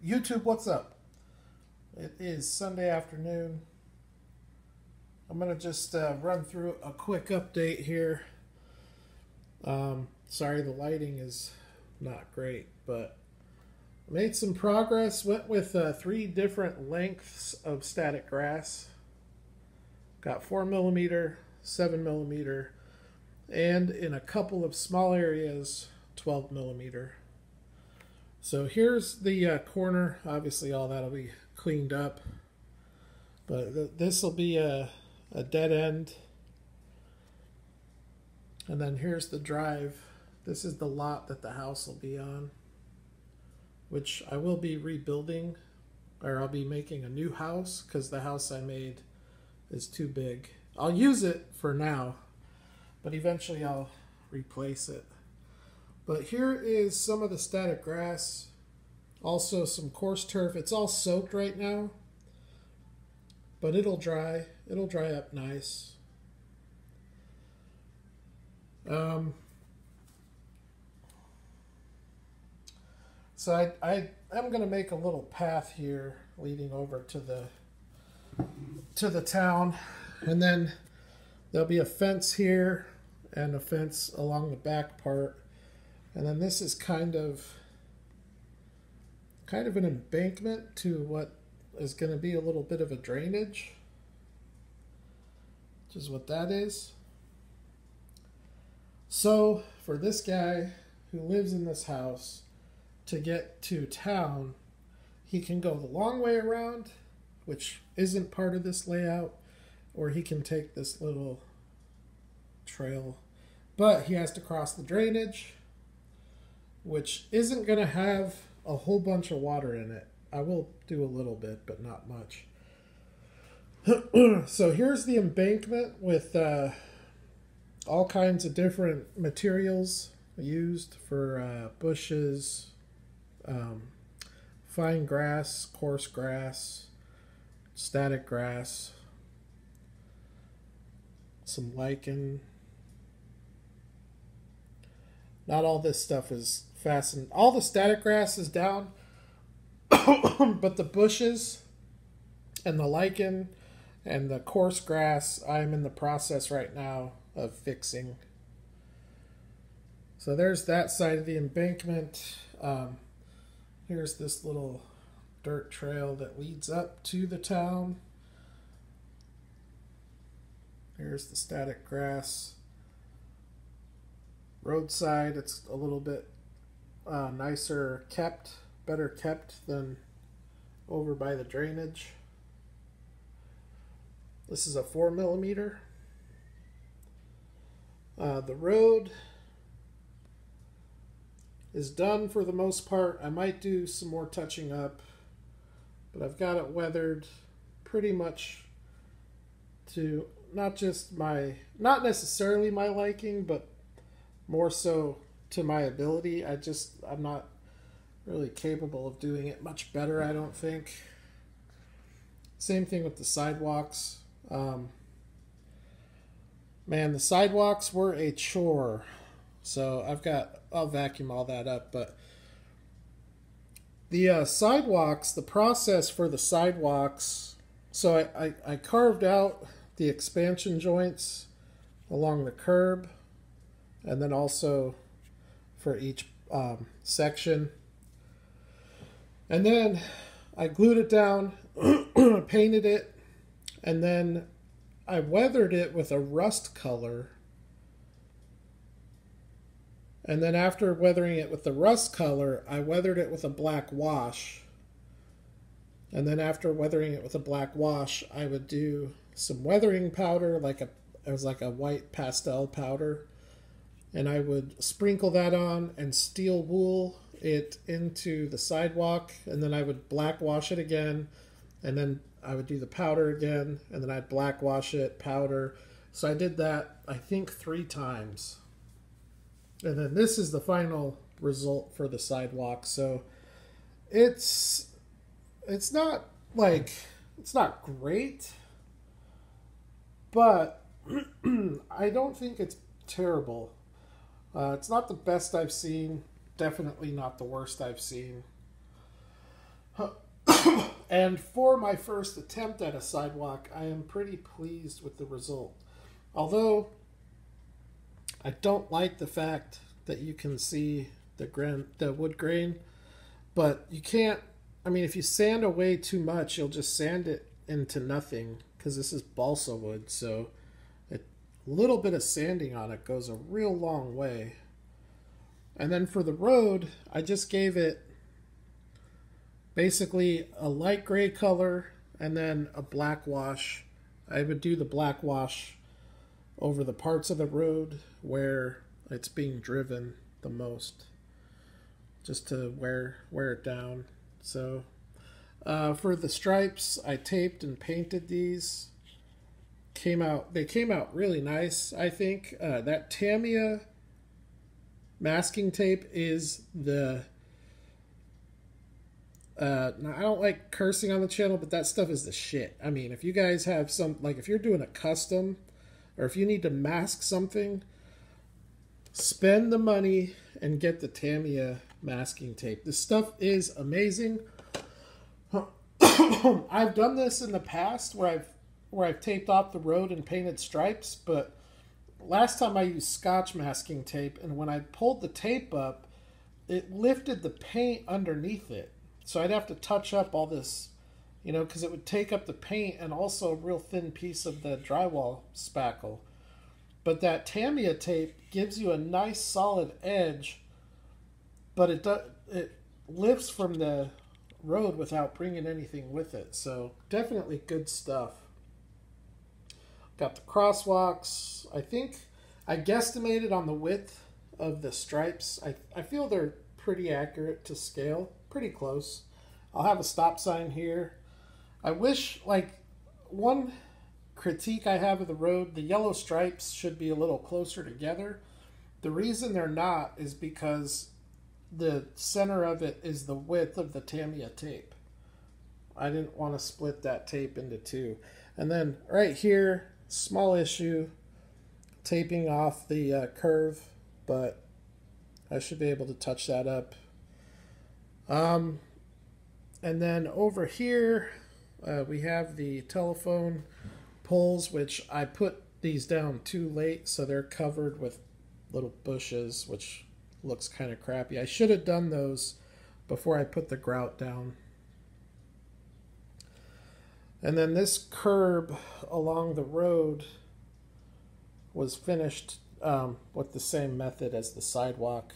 YouTube, what's up? It is Sunday afternoon. I'm going to just run through a quick update here. Sorry, the lighting is not great, but made some progress. Went with 3 different lengths of static grass. Got 4mm, 7mm, and in a couple of small areas, 12mm. So here's the corner. Obviously all that'll be cleaned up, but this will be a dead end. And then here's the drive. This is the lot that the house will be on, which I will be rebuilding, or I'll be making a new house because the house I made is too big. I'll use it for now, but eventually I'll replace it. But here is some of the static grass. Also some coarse turf. It's all soaked right now, but it'll dry. It'll dry up nice. So I'm going to make a little path here leading over to the town, and then there'll be a fence here and a fence along the back part. And then this is kind of an embankment to what is going to be a little bit of a drainage, which is what that is. So for this guy who lives in this house to get to town, he can go the long way around, which isn't part of this layout, or he can take this little trail, but he has to cross the drainage, which isn't going to have a whole bunch of water in it. I will do a little bit, but not much. So here's the embankment with all kinds of different materials used for bushes, fine grass, coarse grass, static grass, some lichen. Not all this stuff is fastened. All the static grass is down, but the bushes and the lichen and the coarse grass, I'm in the process right now of fixing. So there's that side of the embankment. Here's this little dirt trail that leads up to the town. Here's the static grass. Roadside, it's a little bit nicer kept, better kept than over by the drainage. This is a 4mm. The road is done for the most part. I might do some more touching up, but I've got it weathered pretty much to not not necessarily my liking, but more so to my ability. I'm not really capable of doing it much better, I don't think. Same thing with the sidewalks. Man, the sidewalks were a chore. So I'll vacuum all that up, but the sidewalks, the process for the sidewalks, so I carved out the expansion joints along the curb, and then also for each section. And then I glued it down, painted it, and then I weathered it with a rust color. And then after weathering it with the rust color, I weathered it with a black wash. And then after weathering it with a black wash, I would do some weathering powder, it was like a white pastel powder. And I would sprinkle that on and steel wool it into the sidewalk. And then I would black wash it again. And then I would do the powder again. And then I'd black wash it, powder. So I did that, I think, 3 times. And then this is the final result for the sidewalk. So it's not great, but I don't think it's terrible. It's not the best I've seen. Definitely not the worst I've seen. And for my first attempt at a sidewalk, I am pretty pleased with the result. Although I don't like the fact that you can see the wood grain, but you can't. I mean, if you sand away too much, you'll just sand it into nothing because this is balsa wood. So a little bit of sanding on it goes a real long way. And then for the road, I just gave it basically a light gray color and then a black wash. I would do the black wash over the parts of the road where it's being driven the most, just to wear it down. So for the stripes, I taped and painted these. They came out really nice, I think. That Tamiya masking tape is the I don't like cursing on the channel, but that stuff is the shit. I mean, if you guys have if you're doing a custom, or if you need to mask something, spend the money and get the Tamiya masking tape. This stuff is amazing. I've done this in the past where I've taped off the road and painted stripes, but last time I used Scotch masking tape, and when I pulled the tape up, it lifted the paint underneath it. So I'd have to touch up all this, because it would take up the paint and also a real thin piece of the drywall spackle. But that Tamiya tape gives you a nice solid edge, but it lifts from the road without bringing anything with it. So definitely good stuff. Got the crosswalks. I think I guesstimated on the width of the stripes. I feel they're pretty accurate to scale, pretty close. I'll have a stop sign here. I wish, one critique I have of the road, the yellow stripes should be a little closer together. The reason they're not is because the center of it is the width of the Tamiya tape. I didn't want to split that tape into two. And then right here, small issue, taping off the curve, but I should be able to touch that up. And then over here, we have the telephone poles, which I put these down too late, so they're covered with little bushes, which looks kind of crappy. I should have done those before I put the grout down. And then this curb along the road was finished with the same method as the sidewalk.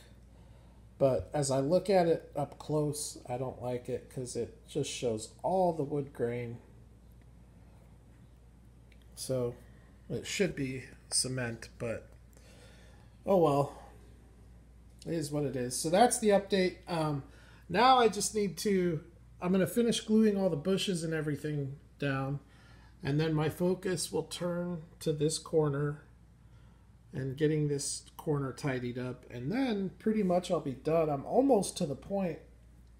But as I look at it up close, I don't like it because it just shows all the wood grain. So it should be cement, but oh well. It is what it is. So that's the update. Now I just need to, I'm going to finish gluing all the bushes and everything down. And then my focus will turn to this corner and getting this corner tidied up. And then pretty much I'll be done. I'm almost to the point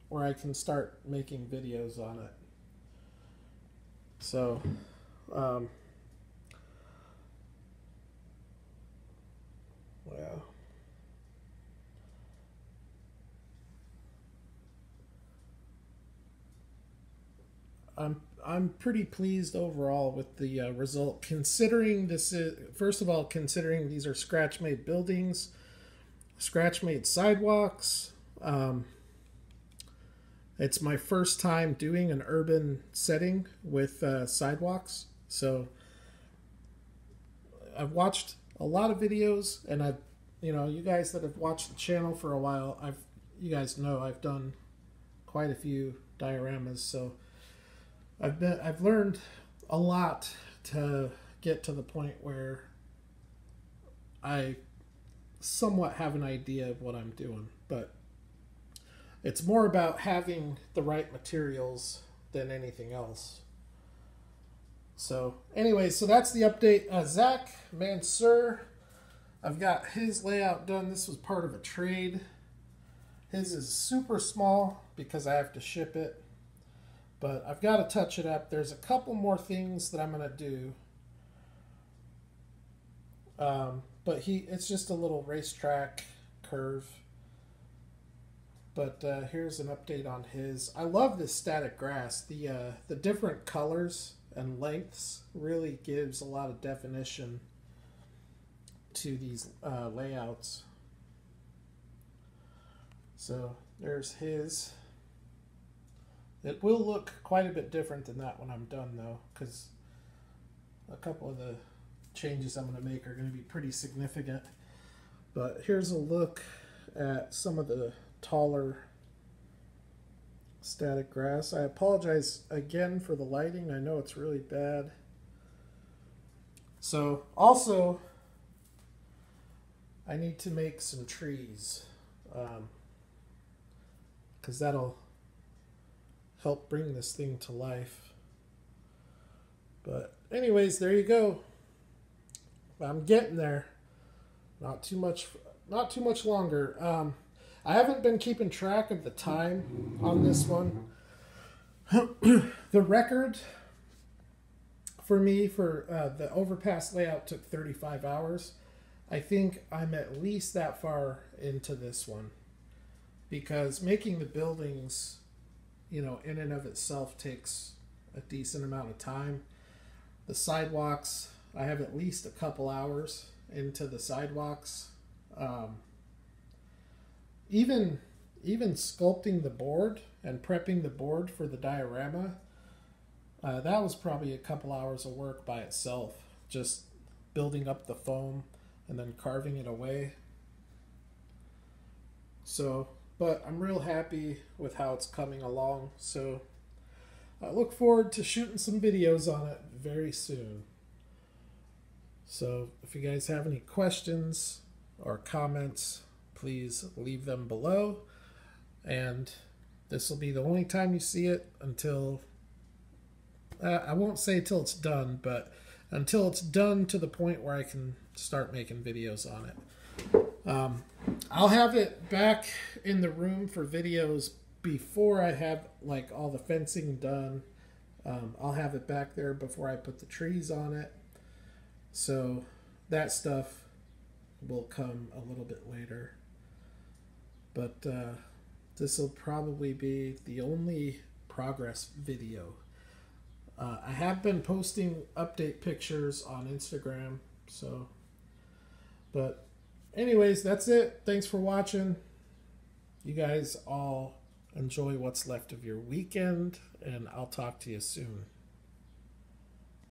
where I can start making videos on it. So, well. I'm pretty pleased overall with the result, considering this is, first of all, considering these are scratch-made buildings, scratch-made sidewalks. It's my first time doing an urban setting with sidewalks, so I've watched a lot of videos, and you guys that have watched the channel for a while, you guys know I've done quite a few dioramas, so I've learned a lot to get to the point where I somewhat have an idea of what I'm doing, but it's more about having the right materials than anything else. So anyway, so that's the update. Zach Mansur, I've got his layout done. This was part of a trade. His is super small because I have to ship it. But I've got to touch it up. There's a couple more things that I'm going to do. But it's just a little racetrack curve. But here's an update on his. I love this static grass. The different colors and lengths really gives a lot of definition to these layouts. So there's his. It will look quite a bit different than that when I'm done, though, because a couple of the changes I'm going to make are going to be pretty significant. But here's a look at some of the taller static grass. I apologize again for the lighting. I know it's really bad. So also, I need to make some trees, because that'll help bring this thing to life. But anyways, there you go. I'm getting there. Not too much longer. I haven't been keeping track of the time on this one. The record for me for the overpass layout took 35 hours. I think I'm at least that far into this one, because making the buildings, you know, in and of itself takes a decent amount of time. The sidewalks, I have at least a couple hours into the sidewalks. Even sculpting the board and prepping the board for the diorama, that was probably a couple hours of work by itself, just building up the foam and then carving it away. So, but I'm real happy with how it's coming along. So I look forward to shooting some videos on it very soon. So if you guys have any questions or comments, please leave them below. And this will be the only time you see it until, I won't say till it's done, but until it's done to the point where I can start making videos on it. I'll have it back in the room for videos before I have like all the fencing done. I'll have it back there before I put the trees on it. So that stuff will come a little bit later. But this will probably be the only progress video. I have been posting update pictures on Instagram, so, but anyways, that's it. Thanks for watching. You guys all enjoy what's left of your weekend, and I'll talk to you soon.